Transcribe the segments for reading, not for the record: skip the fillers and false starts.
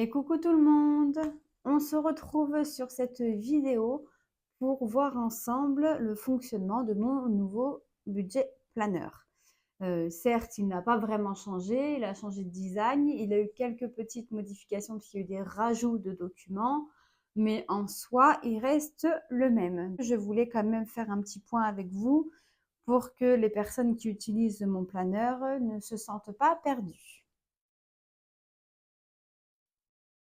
Et coucou tout le monde! On se retrouve sur cette vidéo pour voir ensemble le fonctionnement de mon nouveau budget planner. Certes, il n'a pas vraiment changé, il a changé de design, il a eu quelques petites modifications parce qu'il y a eu des rajouts de documents, mais en soi, il reste le même. Je voulais quand même faire un petit point avec vous pour que les personnes qui utilisent mon planner ne se sentent pas perdues.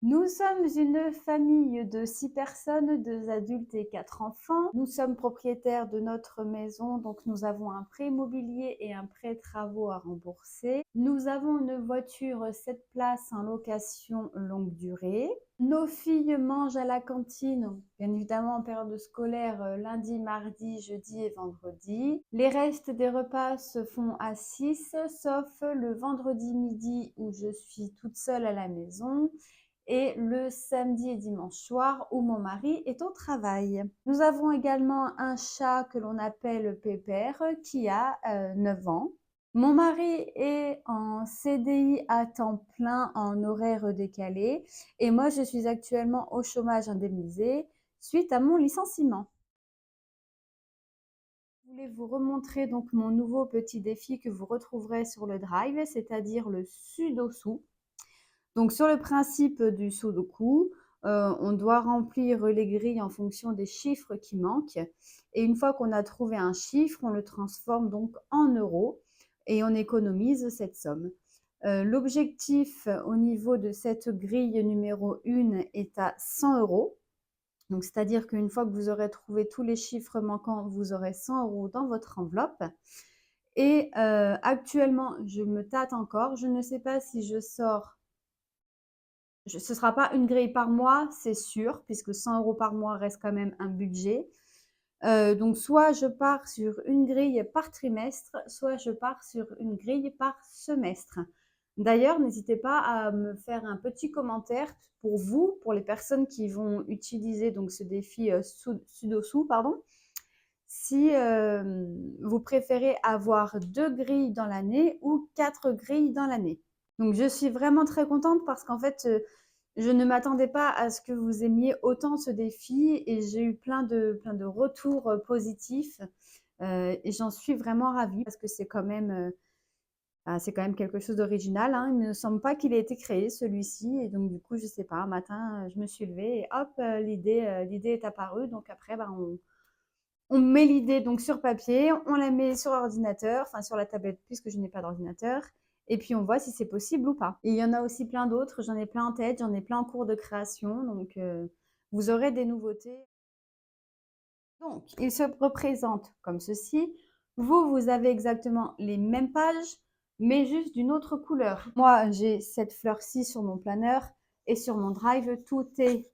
Nous sommes une famille de 6 personnes, 2 adultes et 4 enfants. Nous sommes propriétaires de notre maison, donc nous avons un prêt immobilier et un prêt travaux à rembourser. Nous avons une voiture 7 places en location longue durée. Nos filles mangent à la cantine, bien évidemment en période scolaire, lundi, mardi, jeudi et vendredi. Les restes des repas se font à 6, sauf le vendredi midi où je suis toute seule à la maison et le samedi et dimanche soir où mon mari est au travail. Nous avons également un chat que l'on appelle Pépère qui a 9 ans. Mon mari est en CDI à temps plein en horaire décalé et moi je suis actuellement au chômage indemnisé suite à mon licenciement. Je voulais vous remontrer donc mon nouveau petit défi que vous retrouverez sur le Drive, c'est-à-dire le Sudoku. Donc sur le principe du Sudoku, on doit remplir les grilles en fonction des chiffres qui manquent et une fois qu'on a trouvé un chiffre, on le transforme donc en euros et on économise cette somme. L'objectif au niveau de cette grille numéro 1 est à 100 €. Donc c'est-à-dire qu'une fois que vous aurez trouvé tous les chiffres manquants, vous aurez 100 € dans votre enveloppe. Et actuellement, je me tâte encore. Je ne sais pas si je sors ce ne sera pas une grille par mois, c'est sûr, puisque 100 € par mois reste quand même un budget. Donc soit je pars sur une grille par trimestre, soit je pars sur une grille par semestre. D'ailleurs, n'hésitez pas à me faire un petit commentaire pour vous, pour les personnes qui vont utiliser donc ce défi Sudoku, pardon, si vous préférez avoir 2 grilles dans l'année ou 4 grilles dans l'année. Donc je suis vraiment très contente parce qu'en fait, je ne m'attendais pas à ce que vous aimiez autant ce défi et j'ai eu plein de retours positifs et j'en suis vraiment ravie parce que c'est quand même, c'est quand même quelque chose d'original, hein. Il ne me semble pas qu'il ait été créé celui-ci et donc du coup, je sais pas, un matin, je me suis levée et hop, l'idée est apparue. Donc après, ben, on met l'idée donc sur papier, on la met sur ordinateur, enfin sur la tablette puisque je n'ai pas d'ordinateur, et puis on voit si c'est possible ou pas. Et il y en a aussi plein d'autres, j'en ai plein en tête, j'en ai plein en cours de création, donc vous aurez des nouveautés. Donc, il se représente comme ceci. Vous, vous avez exactement les mêmes pages, mais juste d'une autre couleur. Moi, j'ai cette fleur-ci sur mon planner et sur mon drive, tout est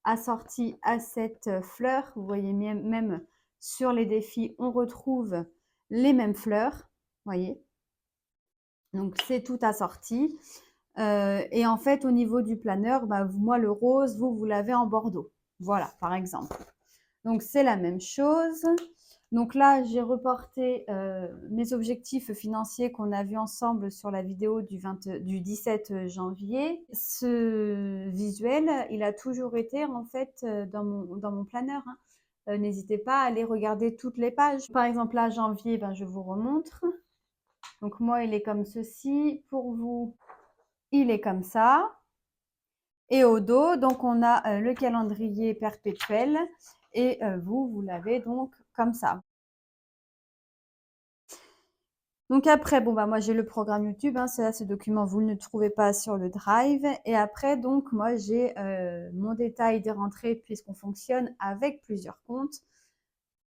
assorti à cette fleur. Vous voyez même sur les défis, on retrouve les mêmes fleurs, voyez. Donc c'est tout assorti. Et en fait, au niveau du planeur, bah, moi le rose, vous l'avez en bordeaux. Voilà, par exemple. Donc c'est la même chose. Donc là, j'ai reporté mes objectifs financiers qu'on a vus ensemble sur la vidéo du 17 janvier. Ce visuel, il a toujours été en fait dans mon planeur, hein. N'hésitez pas à aller regarder toutes les pages. Par exemple, là, janvier, ben, je vous remontre. Donc moi, il est comme ceci. Pour vous, il est comme ça. Et au dos, donc on a le calendrier perpétuel et vous l'avez donc comme ça. Donc après, bon bah moi j'ai le programme YouTube, hein, ce document vous ne le trouvez pas sur le Drive. Et après donc moi j'ai mon détail des rentrées puisqu'on fonctionne avec plusieurs comptes.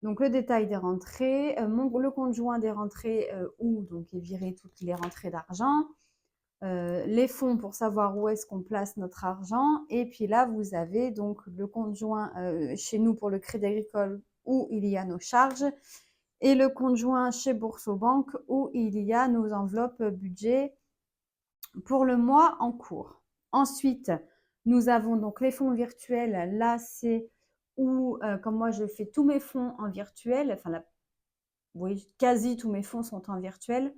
Donc le détail des rentrées, le compte joint des rentrées où donc est viré toutes les rentrées d'argent. Les fonds pour savoir où est-ce qu'on place notre argent. Et puis là, vous avez donc le compte joint chez nous pour le Crédit Agricole où il y a nos charges et le compte joint chez Boursorama où il y a nos enveloppes budget pour le mois en cours. Ensuite, nous avons donc les fonds virtuels. Là, c'est où, comme moi, je fais tous mes fonds en virtuel, enfin, oui, quasi tous mes fonds sont en virtuel.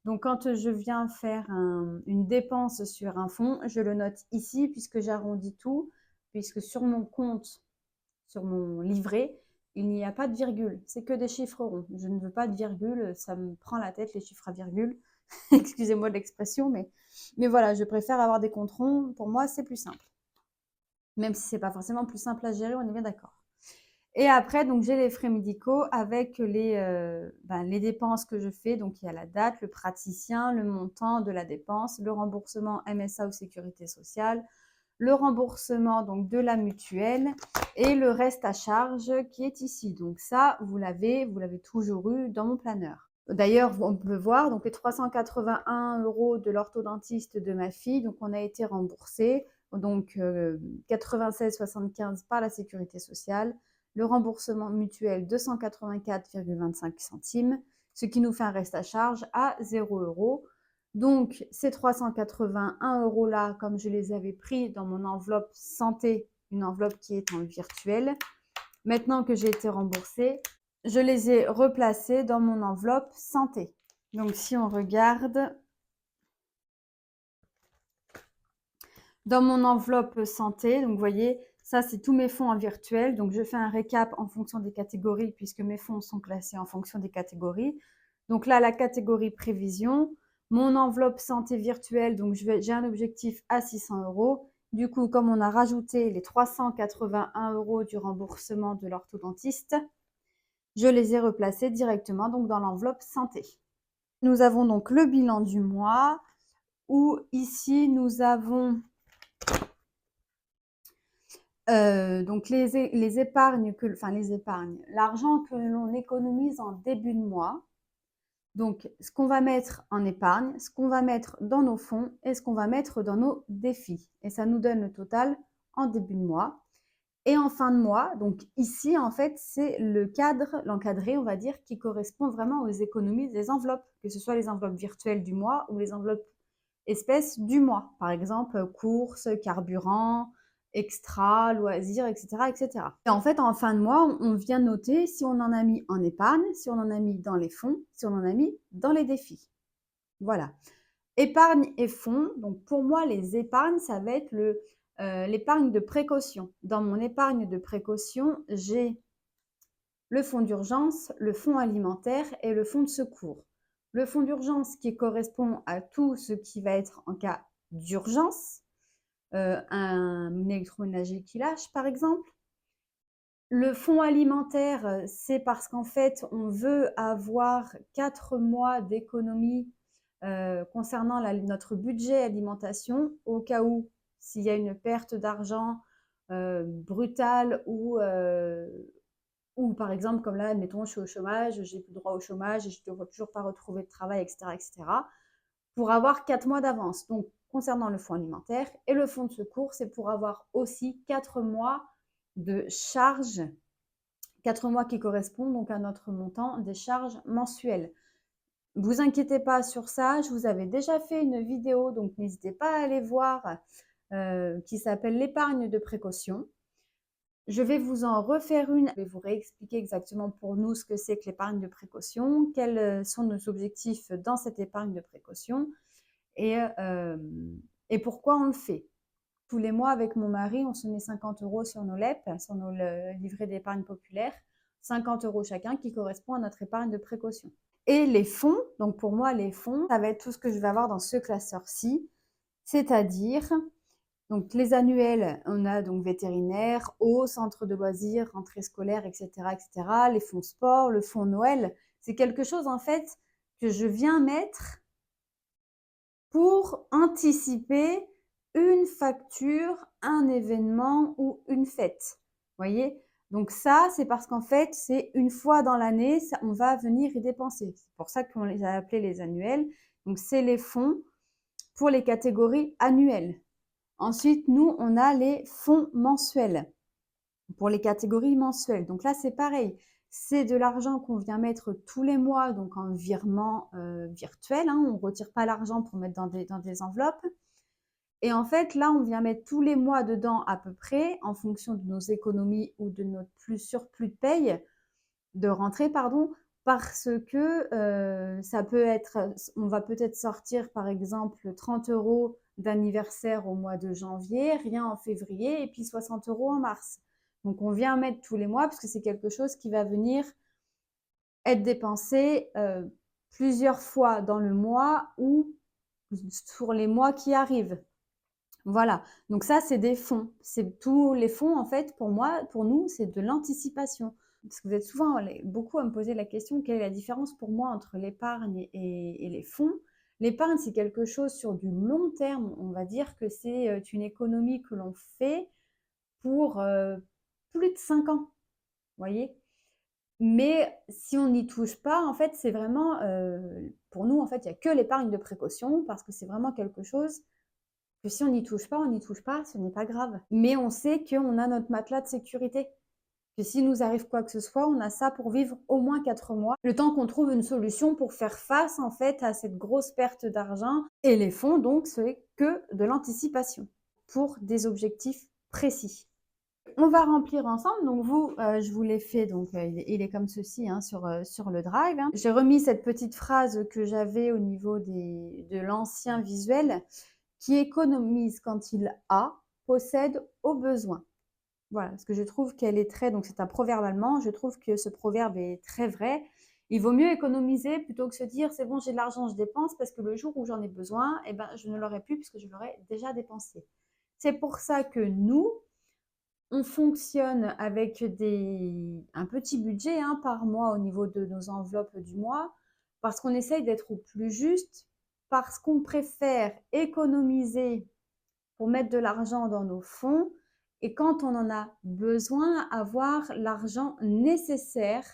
Donc, quand je viens faire une dépense sur un fonds, je le note ici puisque j'arrondis tout, puisque sur mon compte, sur mon livret, il n'y a pas de virgule, c'est que des chiffres ronds. Je ne veux pas de virgule, ça me prend la tête les chiffres à virgule. Excusez-moi de l'expression, mais voilà, je préfère avoir des comptes ronds. Pour moi, c'est plus simple. Même si c'est pas forcément plus simple à gérer, on est bien d'accord. Et après, donc j'ai les frais médicaux avec les dépenses que je fais. Donc il y a la date, le praticien, le montant de la dépense, le remboursement MSA ou sécurité sociale, le remboursement donc de la mutuelle et le reste à charge qui est ici. Donc ça, vous l'avez toujours eu dans mon planeur. D'ailleurs, on peut voir donc les 381 € de l'orthodontiste de ma fille. Donc on a été remboursé, donc 96,75 par la sécurité sociale. Le remboursement mutuel 284,25 centimes, ce qui nous fait un reste à charge à 0 €. Donc, ces 381 € là, comme je les avais pris dans mon enveloppe santé, une enveloppe qui est en virtuel, maintenant que j'ai été remboursée, je les ai replacés dans mon enveloppe santé. Donc, si on regarde dans mon enveloppe santé, donc vous voyez, ça c'est tous mes fonds en virtuel. Donc, je fais un récap en fonction des catégories puisque mes fonds sont classés en fonction des catégories. Donc là, la catégorie prévision, mon enveloppe santé virtuelle, donc j'ai un objectif à 600 €. Du coup, comme on a rajouté les 381 € du remboursement de l'orthodontiste, je les ai replacés directement donc dans l'enveloppe santé. Nous avons donc le bilan du mois où ici nous avons donc les épargnes l'argent que l'on économise en début de mois. Donc, ce qu'on va mettre en épargne, ce qu'on va mettre dans nos fonds et ce qu'on va mettre dans nos défis. Et ça nous donne le total en début de mois. Et en fin de mois, donc ici, en fait, c'est le cadre, l'encadré, on va dire, qui correspond vraiment aux économies des enveloppes, que ce soit les enveloppes virtuelles du mois ou les enveloppes espèces du mois. Par exemple, courses, carburant, extra, loisirs, etc., etc. Et en fait, en fin de mois, on vient noter si on en a mis en épargne, si on en a mis dans les fonds, si on en a mis dans les défis. Voilà. Épargne et fonds. Donc, pour moi, les épargnes, ça va être l'épargne de précaution. Dans mon épargne de précaution, j'ai le fonds d'urgence, le fonds alimentaire et le fonds de secours. Le fonds d'urgence qui correspond à tout ce qui va être en cas d'urgence, un électroménager qui lâche par exemple. Le fonds alimentaire, c'est parce qu'en fait, on veut avoir 4 mois d'économie concernant notre budget alimentation, au cas où s'il y a une perte d'argent brutale ou par exemple, comme là, admettons, je suis au chômage, j'ai plus droit au chômage, et je ne dois toujours pas retrouver de travail, etc., etc., pour avoir 4 mois d'avance. Donc, concernant le fonds alimentaire et le fonds de secours, c'est pour avoir aussi 4 mois de charges, 4 mois qui correspondent donc à notre montant des charges mensuelles. Ne vous inquiétez pas sur ça, je vous avais déjà fait une vidéo, donc n'hésitez pas à aller voir, qui s'appelle l'épargne de précaution. Je vais vous en refaire une, je vais vous réexpliquer exactement pour nous ce que c'est que l'épargne de précaution, quels sont nos objectifs dans cette épargne de précaution et pourquoi on le fait. Tous les mois, avec mon mari, on se met 50 € sur nos LEP, sur nos livrets d'épargne populaire, 50 € chacun qui correspond à notre épargne de précaution. Et les fonds, donc pour moi, les fonds, ça va être tout ce que je vais avoir dans ce classeur-ci, c'est-à-dire donc les annuels, on a donc vétérinaire, eau, centre de loisirs, rentrée scolaire, etc., etc. Les fonds sport, le fonds Noël, c'est quelque chose en fait que je viens mettre pour anticiper une facture, un événement ou une fête. Vous voyez? Donc ça, c'est parce qu'en fait, c'est une fois dans l'année, on va venir y dépenser. C'est pour ça qu'on les a appelés les annuels. Donc c'est les fonds pour les catégories annuelles. Ensuite, nous, on a les fonds mensuels pour les catégories mensuelles. Donc là, c'est pareil. C'est de l'argent qu'on vient mettre tous les mois, donc en virement virtuel. Hein. On ne retire pas l'argent pour mettre dans des enveloppes. Et en fait, là, on vient mettre tous les mois dedans à peu près, en fonction de nos économies ou de notre surplus de paye, de rentrée, pardon. parce que ça peut être, on va peut-être sortir par exemple 30 € d'anniversaire au mois de janvier, rien en février et puis 60 € en mars. Donc on vient mettre tous les mois parce que c'est quelque chose qui va venir être dépensé plusieurs fois dans le mois ou sur les mois qui arrivent. Voilà, donc ça, c'est des fonds. C'est tous les fonds, en fait, pour moi, pour nous, c'est de l'anticipation. Parce que vous êtes souvent beaucoup à me poser la question, quelle est la différence pour moi entre l'épargne et les fonds? L'épargne, c'est quelque chose sur du long terme. On va dire que c'est une économie que l'on fait pour plus de 5 ans, vous voyez? Mais si on n'y touche pas, en fait, c'est vraiment, pour nous, en fait, il n'y a que l'épargne de précaution parce que c'est vraiment quelque chose que si on n'y touche pas, on n'y touche pas, ce n'est pas grave. Mais on sait qu'on a notre matelas de sécurité. Que s'il nous arrive quoi que ce soit, on a ça pour vivre au moins 4 mois, le temps qu'on trouve une solution pour faire face en fait à cette grosse perte d'argent. Et les fonds, donc, c'est que de l'anticipation pour des objectifs précis. On va remplir ensemble. Donc vous, je vous l'ai fait, donc il est comme ceci hein, sur le Drive. Hein. J'ai remis cette petite phrase que j'avais au niveau de l'ancien visuel qui économise quand il a, possède au besoin. Voilà, parce que je trouve qu'elle est très, donc c'est un proverbe allemand, je trouve que ce proverbe est très vrai. Il vaut mieux économiser plutôt que se dire c'est bon, j'ai de l'argent, je dépense, parce que le jour où j'en ai besoin, eh ben, je ne l'aurai plus puisque je l'aurai déjà dépensé. C'est pour ça que nous, on fonctionne avec un petit budget hein, par mois au niveau de nos enveloppes du mois, parce qu'on essaye d'être au plus juste, parce qu'on préfère économiser pour mettre de l'argent dans nos fonds et quand on en a besoin, avoir l'argent nécessaire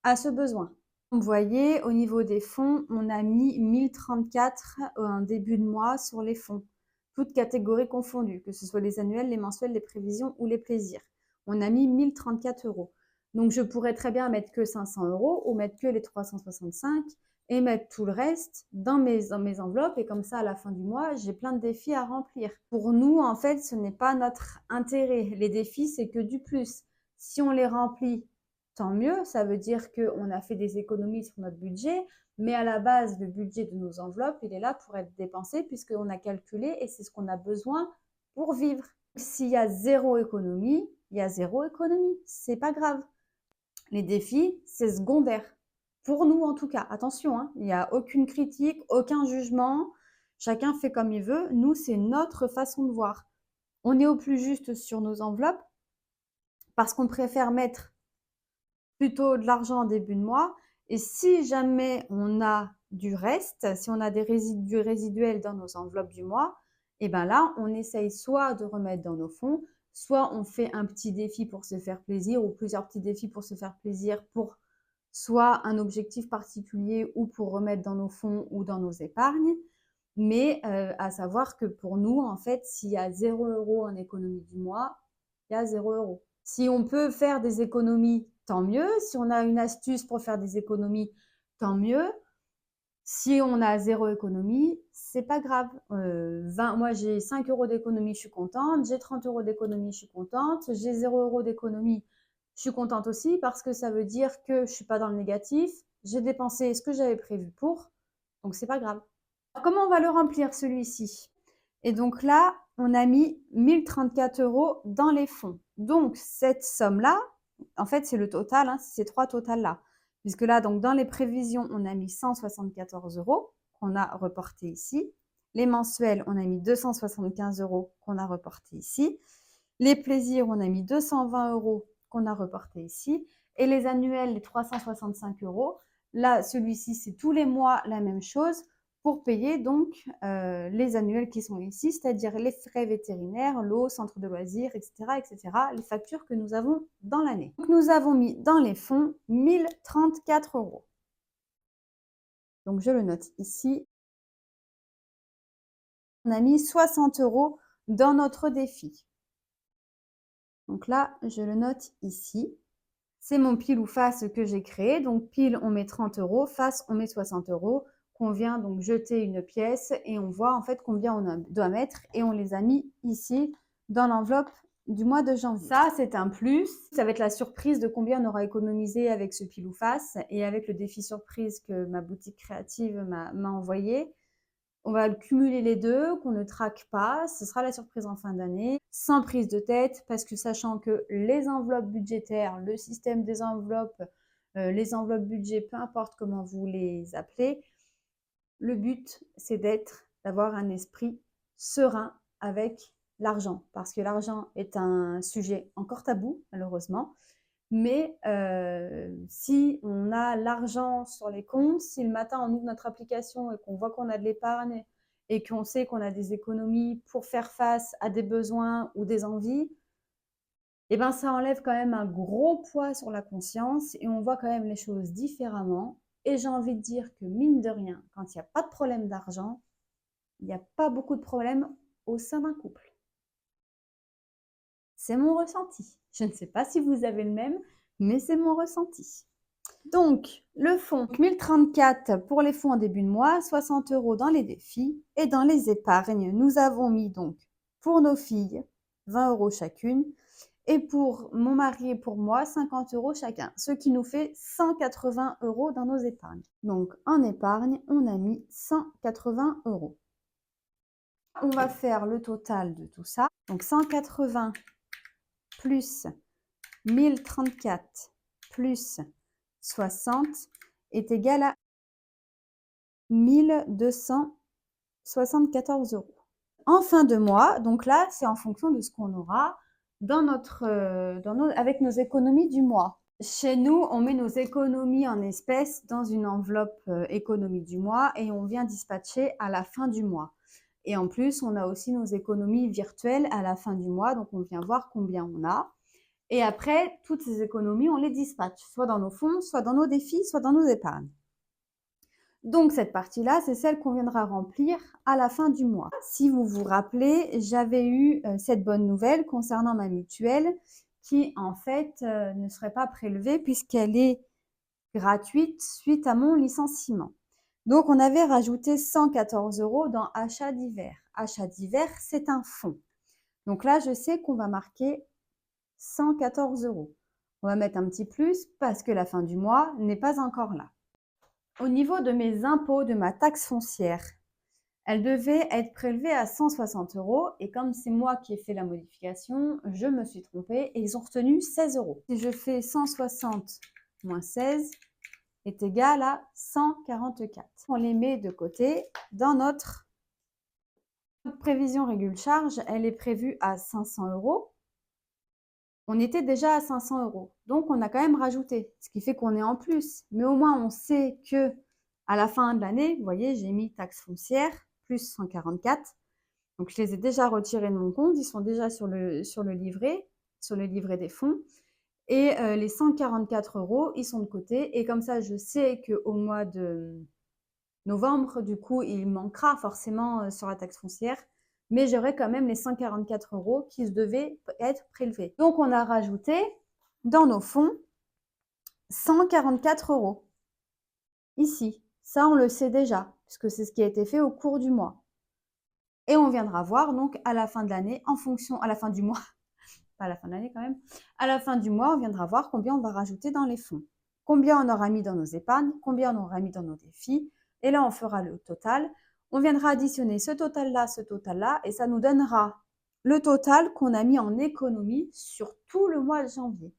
à ce besoin. Vous voyez, au niveau des fonds, on a mis 1034 en début de mois sur les fonds, toutes catégories confondues, que ce soit les annuels, les mensuels, les prévisions ou les plaisirs. On a mis 1034 €. Donc, je pourrais très bien mettre que 500 € ou mettre que les 365 et mettre tout le reste dans mes enveloppes. Et comme ça, à la fin du mois, j'ai plein de défis à remplir. Pour nous, en fait, ce n'est pas notre intérêt. Les défis, c'est que du plus. Si on les remplit, tant mieux. Ça veut dire qu'on a fait des économies sur notre budget. Mais à la base, le budget de nos enveloppes, il est là pour être dépensé puisqu'on a calculé et c'est ce qu'on a besoin pour vivre. S'il y a zéro économie, il y a zéro économie. C'est pas grave. Les défis, c'est secondaire. Pour nous, en tout cas. Attention, hein, il n'y a aucune critique, aucun jugement. Chacun fait comme il veut. Nous, c'est notre façon de voir. On est au plus juste sur nos enveloppes parce qu'on préfère mettre plutôt de l'argent en début de mois. Et si jamais on a du reste, si on a du résiduel dans nos enveloppes du mois, et bien là, on essaye soit de remettre dans nos fonds, soit on fait un petit défi pour se faire plaisir ou plusieurs petits défis pour se faire plaisir pour soit un objectif particulier ou pour remettre dans nos fonds ou dans nos épargnes. Mais à savoir que pour nous, en fait, s'il y a 0 € en économie du mois, il y a 0 €. Si on peut faire des économies, tant mieux. Si on a une astuce pour faire des économies, tant mieux. Si on a 0 économie, c'est pas grave. Moi, j'ai 5 € d'économie, je suis contente. J'ai 30 € d'économie, je suis contente. J'ai 0 € d'économie, je suis contente aussi parce que ça veut dire que je suis pas dans le négatif. J'ai dépensé ce que j'avais prévu pour, donc c'est pas grave. Alors, comment on va le remplir celui-ci? Et donc là, on a mis 1034 € dans les fonds. Donc cette somme-là, en fait, c'est le total, hein, ces trois totals-là. Puisque là, donc dans les prévisions, on a mis 174 € qu'on a reporté ici. Les mensuels, on a mis 275 € qu'on a reporté ici. Les plaisirs, on a mis 220 € qu'on a reporté ici. Et les annuels, les 365 €. Là, celui-ci, c'est tous les mois la même chose pour payer donc les annuels qui sont ici, c'est-à-dire les frais vétérinaires, l'eau, centre de loisirs, etc., les factures que nous avons dans l'année. Donc, nous avons mis dans les fonds 1034 €. Donc, je le note ici. On a mis 60 € dans notre défi. Donc là, je le note ici. C'est mon pile ou face que j'ai créé. Donc, pile, on met 30 €, face, on met 60 €. Qu'on vient donc jeter une pièce et on voit en fait combien on doit mettre et on les a mis ici dans l'enveloppe du mois de janvier. Ça, c'est un plus. Ça va être la surprise de combien on aura économisé avec ce pile ou face et avec le défi surprise que ma boutique créative m'a envoyé. On va cumuler les deux, qu'on ne traque pas. Ce sera la surprise en fin d'année, sans prise de tête, parce que sachant que les enveloppes budgétaires, le système des enveloppes, les enveloppes budget, peu importe comment vous les appelez, le but, c'est d'avoir un esprit serein avec l'argent, parce que l'argent est un sujet encore tabou, malheureusement. Mais si on a l'argent sur les comptes, si le matin on ouvre notre application et qu'on voit qu'on a de l'épargne et qu'on sait qu'on a des économies pour faire face à des besoins ou des envies, eh ben ça enlève quand même un gros poids sur la conscience et on voit quand même les choses différemment. Et j'ai envie de dire que mine de rien, quand il n'y a pas de problème d'argent, il n'y a pas beaucoup de problèmes au sein d'un couple. C'est mon ressenti. Je ne sais pas si vous avez le même, mais c'est mon ressenti. Donc, le fonds, 1034 pour les fonds en début de mois, 60 € dans les défis et dans les épargnes. Nous avons mis donc pour nos filles 20 € chacune et pour mon mari et pour moi 50 € chacun, ce qui nous fait 180 € dans nos épargnes. Donc, en épargne, on a mis 180 €. On va faire le total de tout ça. Donc, 180 plus 1034 plus 60 est égal à 1274 €. En fin de mois, donc là, c'est en fonction de ce qu'on aura dans avec nos économies du mois. Chez nous, on met nos économies en espèces dans une enveloppe économie du mois et on vient dispatcher à la fin du mois. Et en plus, on a aussi nos économies virtuelles à la fin du mois, donc on vient voir combien on a. Et après, toutes ces économies, on les dispatche, soit dans nos fonds, soit dans nos défis, soit dans nos épargnes. Donc, cette partie-là, c'est celle qu'on viendra remplir à la fin du mois. Si vous vous rappelez, j'avais eu cette bonne nouvelle concernant ma mutuelle qui, en fait, ne serait pas prélevée puisqu'elle est gratuite suite à mon licenciement. Donc, on avait rajouté 114 € dans achat divers. Achat divers, c'est un fonds. Donc là, je sais qu'on va marquer 114 €. On va mettre un petit plus parce que la fin du mois n'est pas encore là. Au niveau de mes impôts, de ma taxe foncière, elle devait être prélevée à 160 € et comme c'est moi qui ai fait la modification, je me suis trompée et ils ont retenu 16 €. Si je fais 160 moins 16 est égal à 144. On les met de côté dans notre prévision régule charge, elle est prévue à 500 €. On était déjà à 500 €. Donc, on a quand même rajouté, ce qui fait qu'on est en plus. Mais au moins, on sait que à la fin de l'année, vous voyez, j'ai mis taxe foncière plus 144. Donc, je les ai déjà retirés de mon compte. Ils sont déjà sur le livret des fonds. Et les 144 €, ils sont de côté. Et comme ça, je sais qu'au mois de novembre, du coup, il manquera forcément sur la taxe foncière. Mais j'aurai quand même les 144 € qui devaient être prélevés. Donc, on a rajouté dans nos fonds 144 €. Ici, ça, on le sait déjà, puisque c'est ce qui a été fait au cours du mois. Et on viendra voir donc à la fin de l'année, à la fin du mois, pas à la fin de l'année quand même, à la fin du mois, on viendra voir combien on va rajouter dans les fonds. Combien on aura mis dans nos épargnes, combien on aura mis dans nos défis. Et là, on fera le total. On viendra additionner ce total-là, et ça nous donnera le total qu'on a mis en économie sur tout le mois de janvier.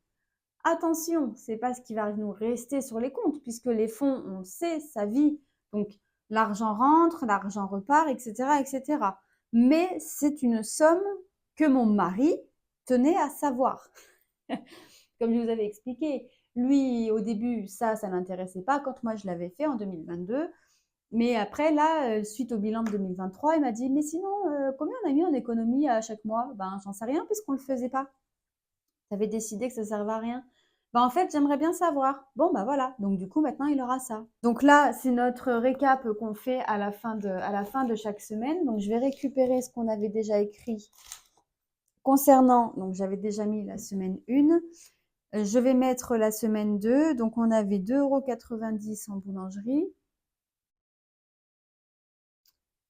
Attention, ce n'est pas ce qui va nous rester sur les comptes, puisque les fonds, on le sait, ça vit. Donc, l'argent rentre, l'argent repart, etc., etc. Mais c'est une somme que mon mari tenait à savoir. Comme je vous avais expliqué, lui, au début, ça ne l'intéressait pas quand moi je l'avais fait en 2022. Mais après, là, suite au bilan de 2023, il m'a dit, mais sinon, combien on a mis en économie à chaque mois? Ben, j'en sais rien puisqu'on ne le faisait pas. Tu avais décidé que ça ne servait à rien. Ben, en fait, j'aimerais bien savoir. Bon, ben voilà. Donc, du coup, maintenant, il aura ça. Donc là, c'est notre récap qu'on fait à la fin de chaque semaine. Donc, je vais récupérer ce qu'on avait déjà écrit concernant, donc j'avais déjà mis la semaine 1. Je vais mettre la semaine 2. Donc, on avait 2,90 € en boulangerie.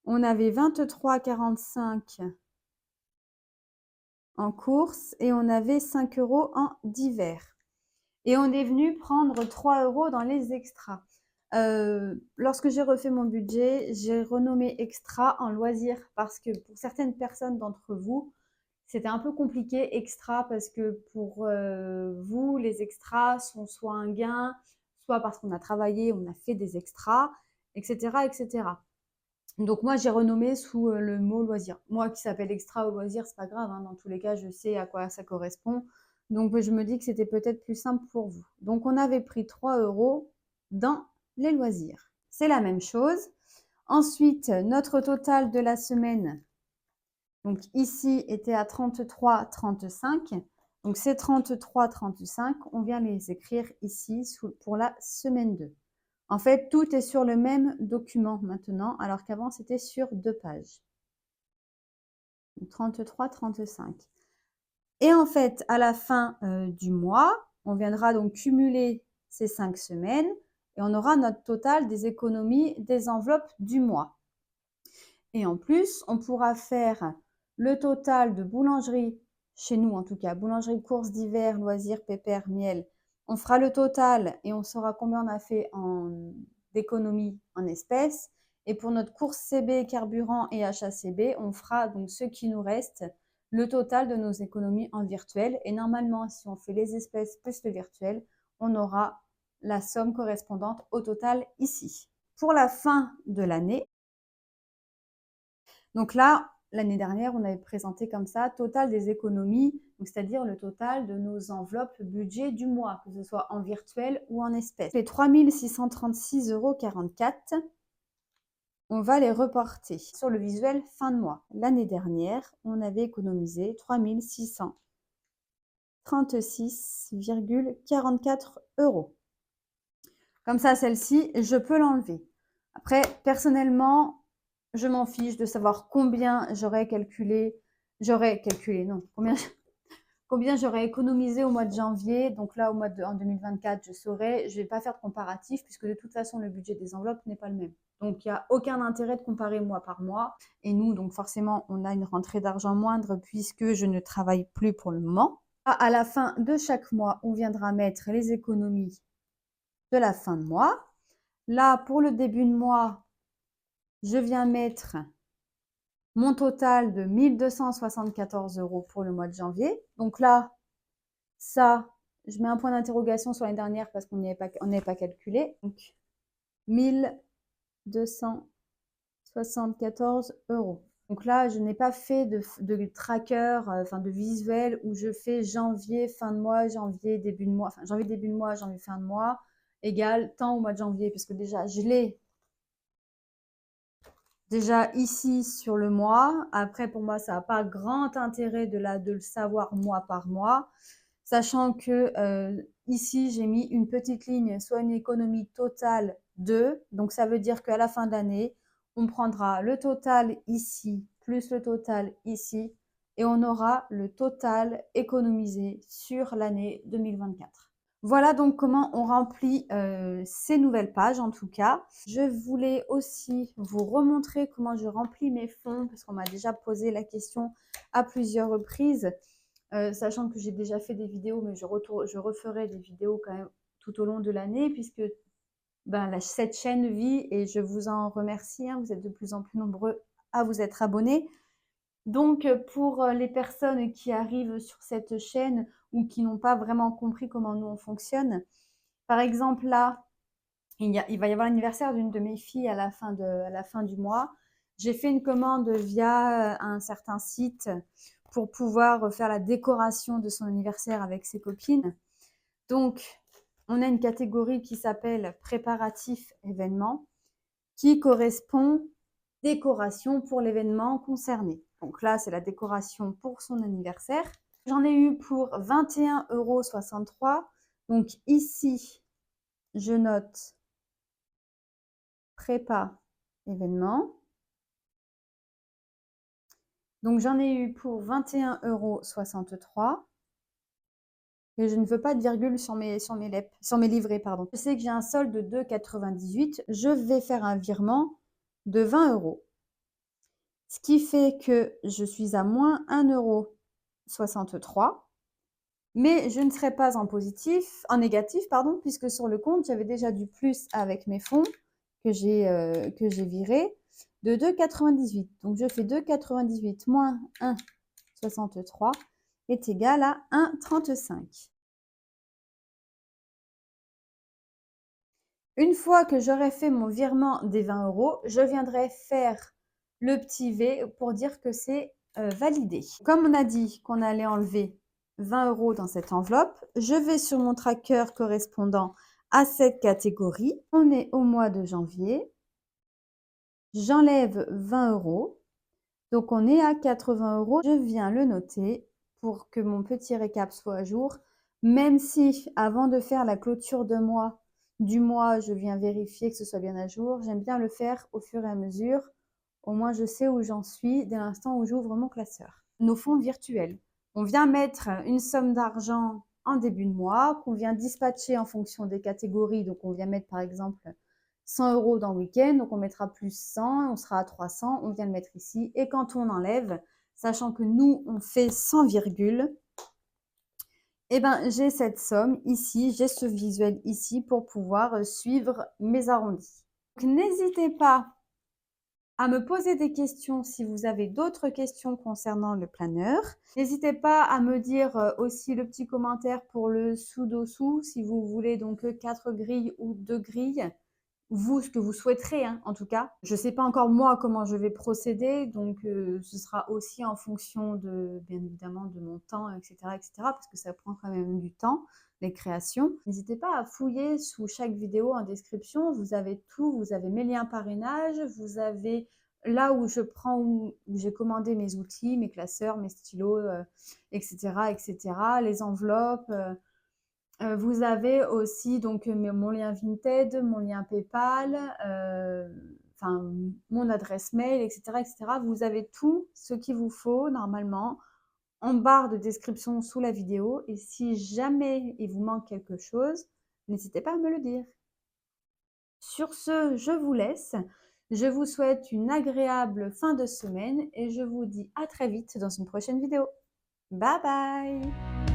On avait 23,45 en courses et on avait 5 € en divers. Et on est venu prendre 3 € dans les extras. Lorsque j'ai refait mon budget, j'ai renommé extra en loisirs parce que pour certaines personnes d'entre vous, c'était un peu compliqué extra parce que pour vous, les extras sont soit un gain, soit parce qu'on a travaillé, on a fait des extras, etc., etc. Donc moi, j'ai renommé sous le mot loisir. Moi qui s'appelle extra ou loisir, c'est pas grave, hein, dans tous les cas, je sais à quoi ça correspond. Donc je me dis que c'était peut-être plus simple pour vous. Donc on avait pris 3 € dans les loisirs. C'est la même chose. Ensuite, notre total de la semaine, donc ici, était à 33,35. Donc ces 33,35, on vient les écrire ici pour la semaine 2. En fait, tout est sur le même document maintenant, alors qu'avant, c'était sur 2 pages. 33,35. Et en fait, à la fin du mois, on viendra donc cumuler ces 5 semaines et on aura notre total des économies des enveloppes du mois. Et en plus, on pourra faire le total de boulangerie, chez nous en tout cas, boulangerie, courses d'hiver, loisirs, pépères, miel. On fera le total et on saura combien on a fait d'économies en espèces. Et pour notre course CB, carburant et achat CB, on fera donc ce qui nous reste, le total de nos économies en virtuel. Et normalement, si on fait les espèces plus le virtuel, on aura la somme correspondante au total ici. Pour la fin de l'année, donc là, l'année dernière, on avait présenté comme ça, total des économies, c'est-à-dire le total de nos enveloppes budget du mois, que ce soit en virtuel ou en espèces. Les 3 636,44 €, on va les reporter sur le visuel fin de mois. L'année dernière, on avait économisé 3 636,44 €. Comme ça, celle-ci, je peux l'enlever. Après, personnellement, je m'en fiche de savoir combien j'aurais calculé, non, combien j'aurais économisé au mois de janvier. Donc là, en 2024, je saurai. Je ne vais pas faire de comparatif puisque de toute façon, le budget des enveloppes n'est pas le même. Donc, il n'y a aucun intérêt de comparer mois par mois. Et nous, donc forcément, on a une rentrée d'argent moindre puisque je ne travaille plus pour le moment. À la fin de chaque mois, on viendra mettre les économies de la fin de mois. Là, pour le début de mois, je viens mettre mon total de 1 274 € pour le mois de janvier. Donc là, ça, je mets un point d'interrogation sur l'année dernière parce qu'on n'avait pas calculé. Donc, 1 274 €. Donc là, je n'ai pas fait de tracker, enfin de visuel où je fais janvier, fin de mois, janvier, début de mois, enfin janvier, début de mois, janvier, fin de mois, égale temps au mois de janvier, puisque déjà, je l'ai déjà ici sur le mois. Après, pour moi, ça n'a pas grand intérêt de le savoir mois par mois, sachant que ici, j'ai mis une petite ligne, soit une économie totale 2. Donc, ça veut dire qu'à la fin de l'année, on prendra le total ici, plus le total ici, et on aura le total économisé sur l'année 2024. Voilà donc comment on remplit ces nouvelles pages en tout cas. Je voulais aussi vous remontrer comment je remplis mes fonds parce qu'on m'a déjà posé la question à plusieurs reprises, sachant que j'ai déjà fait des vidéos, mais je referai des vidéos quand même tout au long de l'année puisque cette chaîne vit et je vous en remercie. Vous êtes de plus en plus nombreux à vous être abonnés. Donc, pour les personnes qui arrivent sur cette chaîne ou qui n'ont pas vraiment compris comment nous on fonctionne, par exemple là, il va y avoir l'anniversaire d'une de mes filles à la fin du mois. J'ai fait une commande via un certain site pour pouvoir faire la décoration de son anniversaire avec ses copines. Donc, on a une catégorie qui s'appelle préparatif événement qui correspond décoration pour l'événement concerné. Donc là, c'est la décoration pour son anniversaire. J'en ai eu pour 21,63 €. Donc ici, je note prépa événement. Donc j'en ai eu pour 21,63 € et je ne veux pas de virgule sur mes livrets, pardon. Je sais que j'ai un solde de 2,98 €. Je vais faire un virement de 20 €. Ce qui fait que je suis à moins 1 € 1,63. Mais je ne serai pas en négatif, pardon, puisque sur le compte, j'avais déjà du plus avec mes fonds que j'ai virés de 2,98. Donc, je fais 2,98 moins 1,63 est égal à 1,35. Une fois que j'aurai fait mon virement des 20 €, je viendrai faire le petit V pour dire que c'est validé. Comme on a dit qu'on allait enlever 20 € dans cette enveloppe, je vais sur mon tracker correspondant à cette catégorie. On est au mois de janvier. J'enlève 20 €. Donc, on est à 80 €. Je viens le noter pour que mon petit récap soit à jour. Même si, avant de faire la clôture du mois, je viens vérifier que ce soit bien à jour. J'aime bien le faire au fur et à mesure. Au moins, je sais où j'en suis dès l'instant où j'ouvre mon classeur. Nos fonds virtuels. On vient mettre une somme d'argent en début de mois, qu'on vient dispatcher en fonction des catégories. Donc, on vient mettre par exemple 100 € dans le week-end, donc on mettra plus 100, on sera à 300, on vient le mettre ici. Et quand on enlève, sachant que nous, on fait 100 virgules, eh ben, j'ai cette somme ici, j'ai ce visuel ici pour pouvoir suivre mes arrondis. N'hésitez pas à me poser des questions si vous avez d'autres questions concernant le planeur. N'hésitez pas à me dire aussi le petit commentaire pour le sous-dessous, si vous voulez donc 4 grilles ou 2 grilles. Vous, ce que vous souhaiterez, hein, en tout cas. Je ne sais pas encore moi comment je vais procéder, donc ce sera aussi en fonction de, bien évidemment, de mon temps, etc., parce que ça prend quand même du temps, les créations. N'hésitez pas à fouiller sous chaque vidéo en description, vous avez tout, vous avez mes liens parrainage, vous avez là où où j'ai commandé mes outils, mes classeurs, mes stylos, etc., les enveloppes. Vous avez aussi donc mon lien Vinted, mon lien PayPal, enfin mon adresse mail, etc., etc. Vous avez tout ce qu'il vous faut normalement en barre de description sous la vidéo. Et si jamais il vous manque quelque chose, n'hésitez pas à me le dire. Sur ce, je vous laisse. Je vous souhaite une agréable fin de semaine et je vous dis à très vite dans une prochaine vidéo. Bye bye!